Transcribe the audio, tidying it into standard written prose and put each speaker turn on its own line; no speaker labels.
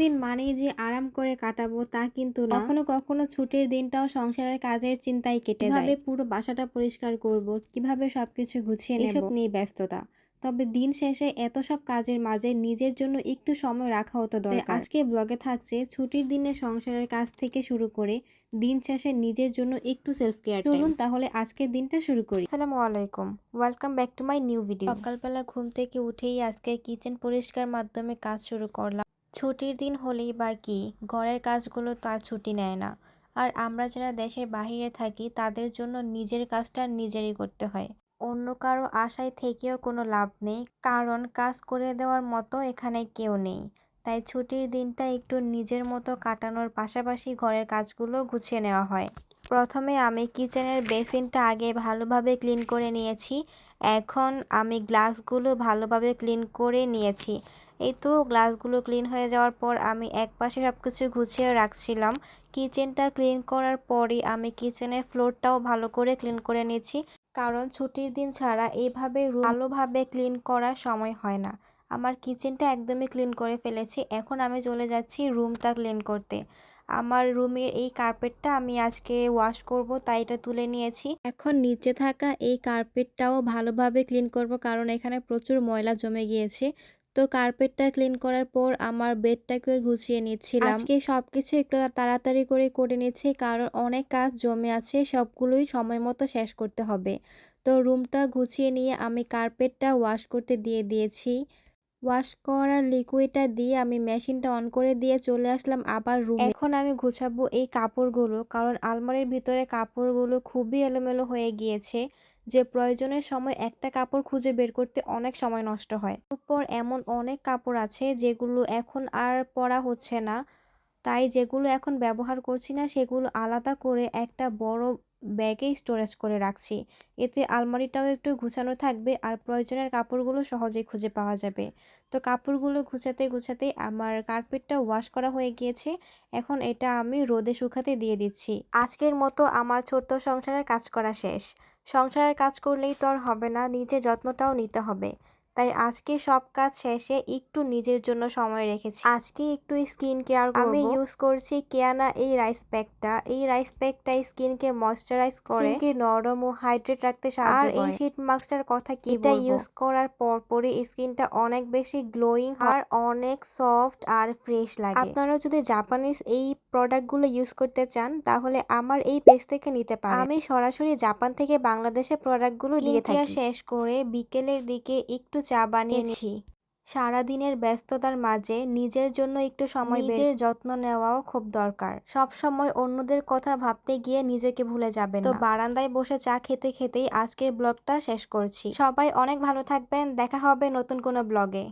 দিন মানেই যে আরাম করে কাটাবো তা কিন্তু না। কখনো কখনো ছুটির দিনটাও সংসারের কাজের চিন্তায় কেটে যায়। কিভাবে পুরো বাসাটা পরিষ্কার করব, কিভাবে সবকিছু গুছিয়ে নেব, এসব নিয়ে ব্যস্ততা। তবে দিন শেষে এত সব কাজের মাঝে নিজের জন্য একটু সময় রাখা হতো দরকার। আজকে ব্লগে থাকছে ছুটির দিনে সংসারের কাজ থেকে শুরু করে দিন শেষে নিজের জন্য একটু সেলফ কেয়ার। চলুন তাহলে আজকের দিনটা শুরু করি। আসসালামু আলাইকুম, welcome back to my new video. সকালবেলা ঘুম থেকে উঠেই আজকে কিচেন পরিষ্কার মাধ্যমে কাজ শুরু করলাম। ছুটির দিন হলেই বা কি, ঘরের কাজগুলো তো আর ছুটি নেয় না। আর আমরা যারা দেশের বাহিরে থাকি তাদের জন্য নিজের কাজটা নিজেরই করতে হয়। অন্য কারো আশায় থেকেও কোনো লাভ নেই, কারণ কাজ করে দেওয়ার মতো এখানে কেউ নেই। তাই ছুটির দিনটা একটু নিজের মতো কাটানোর পাশাপাশি ঘরের কাজগুলো গুছিয়ে নেওয়া হয়। প্রথমে আমি কিচেনের বেসিনটা আগে ভালোভাবে ক্লিন করে নিয়েছি। এখন আমি গ্লাসগুলো ভালোভাবে ক্লিন করে নিয়েছি। এই তো গ্লাসগুলো ক্লিন হয়ে যাওয়ার পর আমি একপাশে সব কিছু গুছিয়ে রাখছিলাম। কিচেনটা ক্লিন করার পরই আমি কিচেনের ফ্লোরটাও ভালো করে ক্লিন করে নিয়েছি, কারণ ছুটির দিন ছাড়া এইভাবে ভালোভাবে ক্লিন করার সময় হয় না। আমার কিচেনটা একদমই ক্লিন করে ফেলেছি। এখন আমি চলে যাচ্ছি রুমটা ক্লিন করতে। আমার রুমের এই কার্পেটটা আমি আজকে ওয়াশ করব, তাই এটা তুলে নিয়েছি। এখন নিচে থাকা এই কার্পেটটাও ভালোভাবে ক্লিন করব, কারণ এখানে প্রচুর ময়লা জমে গিয়েছে। তো কার্পেটটা ক্লিন করার পর আমার বেডটাকেও গুছিয়ে নিচ্ছিলাম। আজকে সবকিছু একটু তাড়াতাড়ি করে নিচ্ছি, কারণ অনেক কাজ জমে আছে, সবগুলোই সময় মতো শেষ করতে হবে। তো রুমটা গুছিয়ে নিয়ে আমি কার্পেটটা ওয়াশ করতে দিয়ে দিয়েছি। ওয়াশ করার লিকুইডটা দিয়ে আমি মেশিনটা অন করে দিয়ে চলে আসলাম আবার রুমে। এখন আমি গুছাবো এই কাপড়গুলো, কারণ আলমারির ভিতরে কাপড়গুলো খুবই এলোমেলো হয়ে গিয়েছে, যে প্রয়োজনের সময় একটা কাপড় খুঁজে বের করতে অনেক সময় নষ্ট হয়। তারপর এমন অনেক কাপড় আছে যেগুলো এখন আর পরা হচ্ছে না, তাই যেগুলো এখন ব্যবহার করছি না সেগুলো আলাদা করে একটা বড় ব্যাগে স্টোরেজ করে রাখছি। এতে আলমারিটাও একটু গুছানো থাকবে আর প্রয়োজনের কাপড়গুলো সহজেই খুঁজে পাওয়া যাবে। তো কাপড়গুলো গুছাতে আমার কার্পেটটা ওয়াশ করা হয়ে গিয়েছে। এখন এটা আমি রোদে শুকাতে দিয়ে দিচ্ছি। আজকের মতো আমার ছোট্ট সংসারের কাজ করা শেষ। সংসারের কাজ করলেই তো আর হবে না, নিজের যত্নটাও নিতে হবে। তাই আজকে সব কাজ শেষে একটু নিজের জন্য সময় রেখেছি। আজকে একটু স্কিন কেয়ার করব। আমি ইউজ করছি কেয়ানা এই রাইস প্যাকটা। এই রাইস প্যাকটা স্কিনকে ময়শ্চারাইজ করে, স্কিনকে নরম ও হাইড্রেট রাখতে সাহায্য করে। আর এই শীট মাস্কটার কথা কি বলবো, এটা ইউজ করার পরই স্কিনটা অনেক বেশি গ্লোয়িং আর অনেক সফট আর ফ্রেশ লাগে। আপনারা যদি জাপানিজ এই প্রোডাক্টগুলো ইউজ করতে চান তাহলে আমার এই পেজ থেকে নিতে পারেন। আমি সরাসরি জাপান থেকে বাংলাদেশে প্রোডাক্টগুলো দিয়ে থাকি। শেষ করে বিকেলের দিকে একটু চা বানিয়েছি। সারাদিনের ব্যস্ততার মাঝে নিজের জন্য একটু সময় নিজের যত্ন নেওয়াও খুব দরকার। সব সময় অন্যদের কথা ভাবতে গিয়ে নিজেকে ভুলে যাবেন না। তো বারান্দায় বসে চা খেতে খেতেই আজকের ব্লগটা শেষ করছি। সবাই অনেক ভালো থাকবেন, দেখা হবে নতুন কোনো ব্লগে।